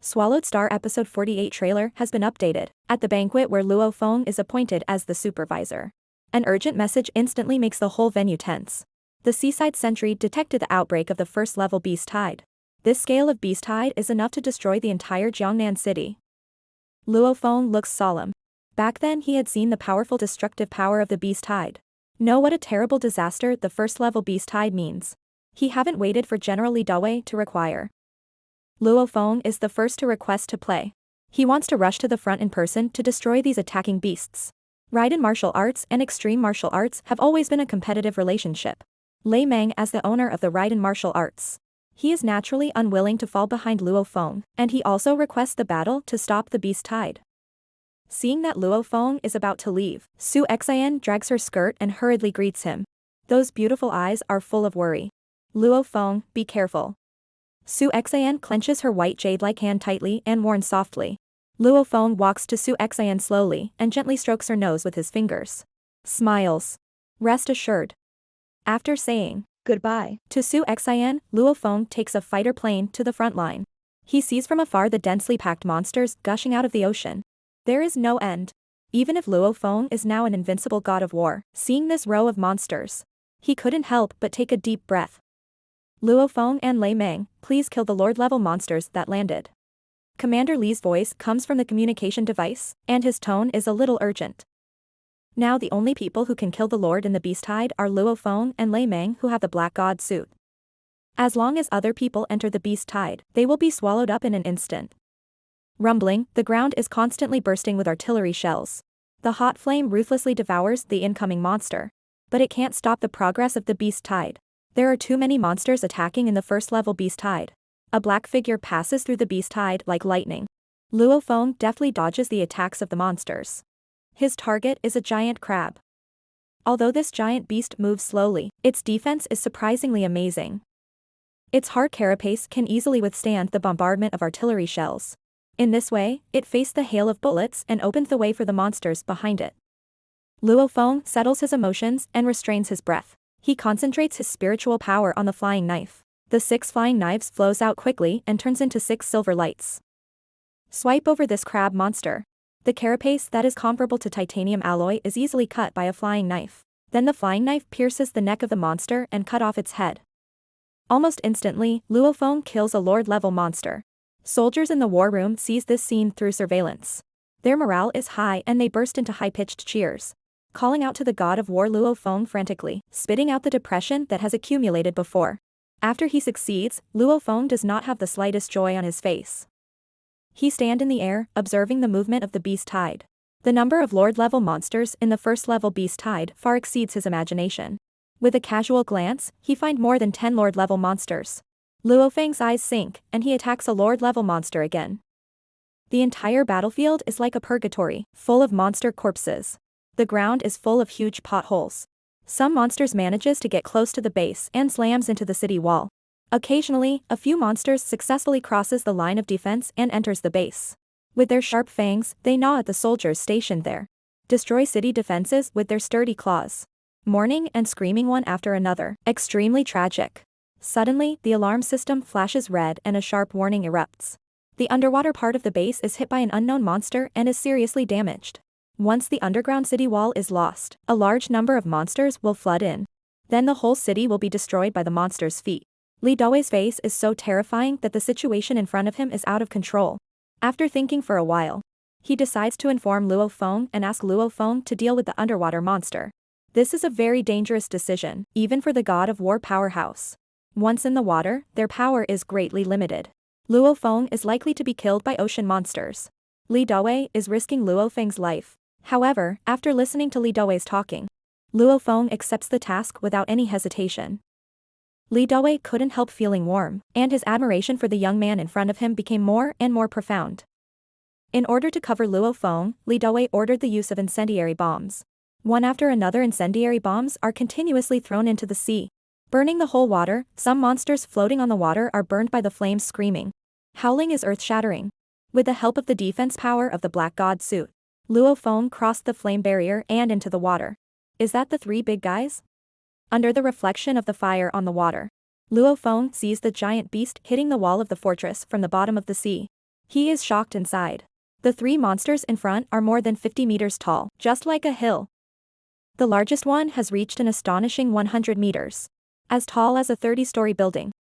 Swallowed Star Episode 48 trailer has been updated, at the banquet where Luo Feng is appointed as the supervisor. An urgent message instantly makes the whole venue tense. The seaside sentry detected the outbreak of the first-level beast tide. This scale of beast tide is enough to destroy the entire Jiangnan city. Luo Feng looks solemn. Back then he had seen the powerful destructive power of the beast tide. Know what a terrible disaster the first-level beast tide means. He haven't waited for General Li Dawei to require. Luo Feng is the first to request to play. He wants to rush to the front in person to destroy these attacking beasts. Raiden martial arts and extreme martial arts have always been a competitive relationship. Lei Meng as the owner of the Raiden martial arts. He is naturally unwilling to fall behind Luo Feng, and he also requests the battle to stop the beast tide. Seeing that Luo Feng is about to leave, Su Xian drags her skirt and hurriedly greets him. Those beautiful eyes are full of worry. Luo Feng, be careful. Su Xian clenches her white jade-like hand tightly and warns softly. Luo Feng walks to Su Xian slowly and gently strokes her nose with his fingers. Smiles. Rest assured. After saying goodbye to Su Xian, Luo Feng takes a fighter plane to the front line. He sees from afar the densely packed monsters gushing out of the ocean. There is no end. Even if Luo Feng is now an invincible god of war, seeing this row of monsters, he couldn't help but take a deep breath. Luo Feng and Lei Meng, please kill the Lord-level monsters that landed. Commander Li's voice comes from the communication device, and his tone is a little urgent. Now the only people who can kill the Lord in the Beast Tide are Luo Feng and Lei Meng who have the Black God suit. As long as other people enter the Beast Tide, they will be swallowed up in an instant. Rumbling, the ground is constantly bursting with artillery shells. The hot flame ruthlessly devours the incoming monster. But it can't stop the progress of the Beast Tide. There are too many monsters attacking in the first-level Beast Tide. A black figure passes through the Beast Tide like lightning. Luo Feng deftly dodges the attacks of the monsters. His target is a giant crab. Although this giant beast moves slowly, its defense is surprisingly amazing. Its hard carapace can easily withstand the bombardment of artillery shells. In this way, it faced the hail of bullets and opened the way for the monsters behind it. Luo Feng settles his emotions and restrains his breath. He concentrates his spiritual power on the flying knife. The 6 flying knives flows out quickly and turns into 6 silver lights. Swipe over this crab monster. The carapace that is comparable to titanium alloy is easily cut by a flying knife. Then the flying knife pierces the neck of the monster and cut off its head. Almost instantly, Luo Feng kills a Lord-level monster. Soldiers in the war room sees this scene through surveillance. Their morale is high and they burst into high-pitched cheers. Calling out to the god of war Luo Feng frantically, spitting out the depression that has accumulated before. After he succeeds, Luo Feng does not have the slightest joy on his face. He stands in the air, observing the movement of the Beast Tide. The number of Lord-level monsters in the first-level Beast Tide far exceeds his imagination. With a casual glance, he finds more than 10 Lord-level monsters. Luo Feng's eyes sink, and he attacks a Lord-level monster again. The entire battlefield is like a purgatory, full of monster corpses. The ground is full of huge potholes. Some monsters manages to get close to the base and slams into the city wall. Occasionally, a few monsters successfully crosses the line of defense and enters the base. With their sharp fangs, they gnaw at the soldiers stationed there. Destroy city defenses with their sturdy claws. Mourning and screaming one after another. Extremely tragic. Suddenly, the alarm system flashes red and a sharp warning erupts. The underwater part of the base is hit by an unknown monster and is seriously damaged. Once the underground city wall is lost, a large number of monsters will flood in. Then the whole city will be destroyed by the monster's feet. Li Dawei's face is so terrifying that the situation in front of him is out of control. After thinking for a while, he decides to inform Luo Feng and ask Luo Feng to deal with the underwater monster. This is a very dangerous decision, even for the god of war powerhouse. Once in the water, their power is greatly limited. Luo Feng is likely to be killed by ocean monsters. Li Dawei is risking Luo Feng's life. However, after listening to Li Dawei's talking, Luo Feng accepts the task without any hesitation. Li Dawei couldn't help feeling warm, and his admiration for the young man in front of him became more and more profound. In order to cover Luo Feng, Li Dawei ordered the use of incendiary bombs. One after another incendiary bombs are continuously thrown into the sea. Burning the whole water, some monsters floating on the water are burned by the flames screaming. Howling is earth-shattering. With the help of the defense power of the Black God suit, Luo Feng crossed the flame barrier and into the water. Is that the 3 big guys? Under the reflection of the fire on the water, Luo Feng sees the giant beast hitting the wall of the fortress from the bottom of the sea. He is shocked inside. The three monsters in front are more than 50 meters tall, just like a hill. The largest one has reached an astonishing 100 meters. As tall as a 30-story building.